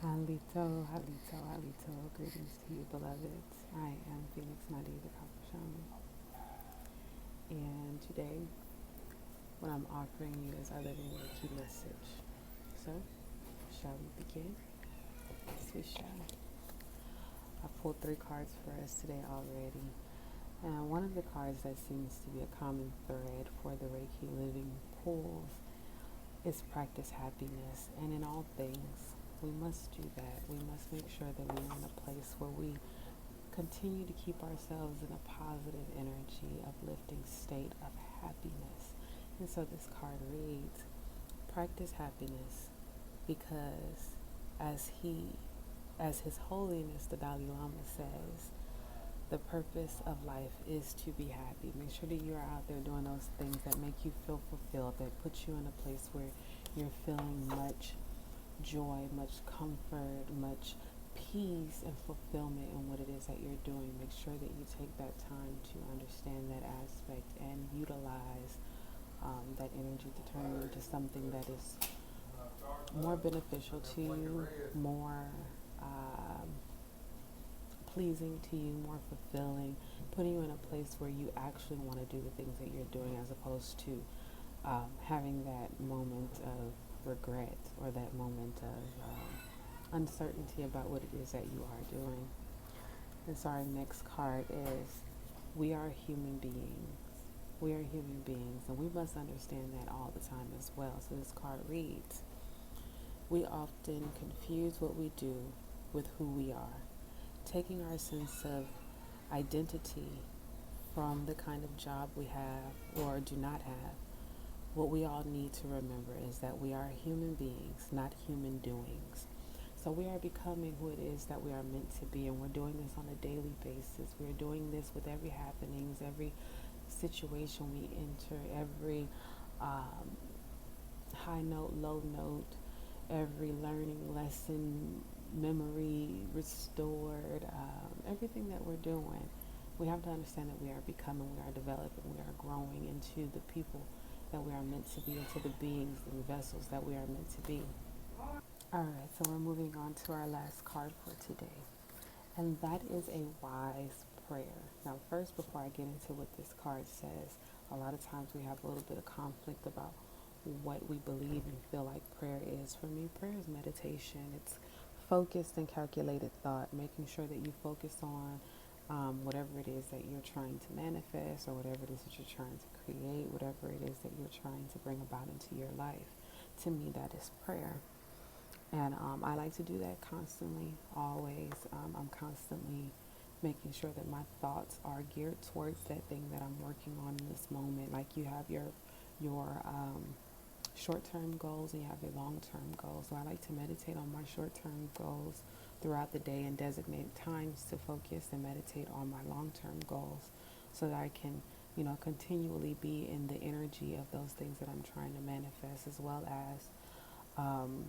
Halito, halito, halito. Greetings to you, beloveds. I am Phoenix Nadi, the Copper Shaman. And today, what I'm offering you is our living Reiki message. So, shall we begin? Yes, we shall. I pulled 3 cards for us today already. And one of the cards that seems to be a common thread for the Reiki living pools is practice happiness. And in all things, we must do that. We must make sure that we're in a place where we continue to keep ourselves in a positive energy, uplifting state of happiness. And so this card reads, practice happiness because as His Holiness the Dalai Lama says, the purpose of life is to be happy. Make sure that you're out there doing those things that make you feel fulfilled, that put you in a place where you're feeling much joy, much comfort, much peace and fulfillment in what it is that you're doing. Make sure that you take that time to understand that aspect and utilize that energy to turn it into something that is more beneficial to you, more um, pleasing to you, more fulfilling, putting you in a place where you actually want to do the things that you're doing as opposed to having that moment of regret or that moment of uncertainty about what it is that you are doing. And so our next card is, we are human beings. We are human beings, and we must understand that all the time as well. So this card reads, we often confuse what we do with who we are, taking our sense of identity from the kind of job we have or do not have. What we all need to remember is that we are human beings, not human doings. So we are becoming who it is that we are meant to be, and we're doing this on a daily basis. We're doing this with every happenings, every situation we enter, every um, high note, low note, every learning lesson, memory restored, everything that we're doing. We have to understand that we are becoming, we are developing, we are growing into the people that we are meant to be, into the beings and vessels that we are meant to be. All right, so we're moving on to our last card for today, and that is a wise prayer. Now, first, before I get into what this card says, a lot of times we have a little bit of conflict about what we believe and feel like prayer is. For me, prayer is meditation. It's focused and calculated thought, making sure that you focus on whatever it is that you're trying to manifest, or whatever it is that you're trying to create, whatever it is that you're trying to bring about into your life. To me, that is prayer. And I like to do that constantly, always. I'm constantly making sure that my thoughts are geared towards that thing that I'm working on in this moment. Like you have your short-term goals and you have your long-term goals. So I like to meditate on my short-term goals throughout the day and designate times to focus and meditate on my long-term goals so that I can, continually be in the energy of those things that I'm trying to manifest, as well as um,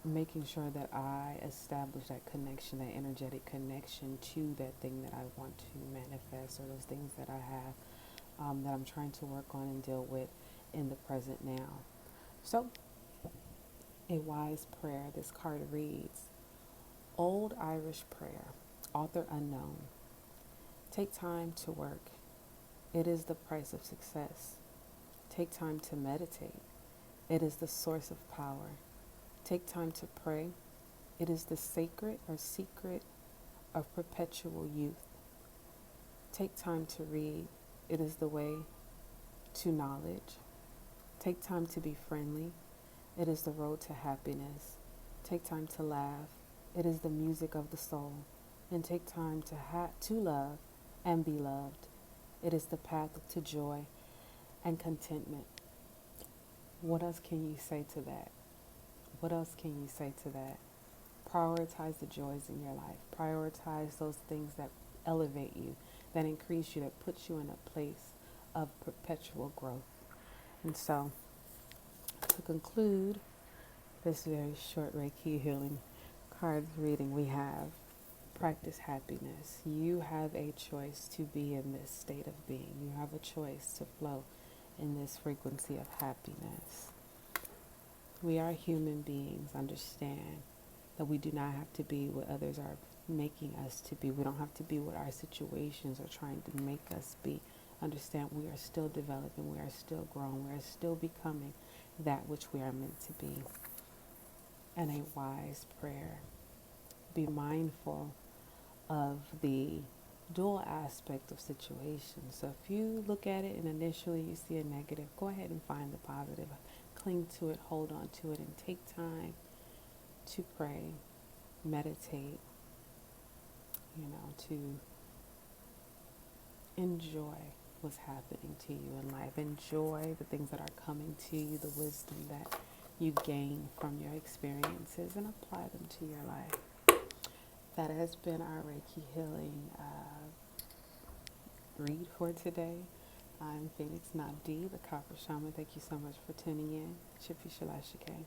making sure that I establish that connection, that energetic connection to that thing that I want to manifest, or those things that I have that I'm trying to work on and deal with in the present now. So, a wise prayer. This card reads, Old Irish Prayer, author unknown. Take time to work. It is the price of success. Take time to meditate. It is the source of power. Take time to pray. It is the sacred or secret of perpetual youth. Take time to read. It is the way to knowledge. Take time to be friendly. It is the road to happiness. Take time to laugh. It is the music of the soul. And take time to love and be loved. It is the path to joy and contentment. What else can you say to that? What else can you say to that? Prioritize the joys in your life. Prioritize those things that elevate you, that increase you, that puts you in a place of perpetual growth. And so, to conclude this very short Reiki healing cards reading, we have practice happiness. You have a choice to be in this state of being. You have a choice to flow in this frequency of happiness. We are human beings, understand. that we do not have to be what others are making us to be. We don't have to be what our situations are trying to make us be. Understand we are still developing, we are still growing, we are still becoming that which we are meant to be. And a wise prayer. Be mindful of the dual aspect of situations. So if you look at it and initially you see a negative, go ahead and find the positive. Cling to it, hold on to it, and take time to pray, meditate, to enjoy what's happening to you in life. Enjoy the things that are coming to you, the wisdom that you gain from your experiences, and apply them to your life. That has been our Reiki healing read for today. I'm Phoenix Nadi, the Copper Shaman. Thank you so much for tuning in. Chippy Shalashike.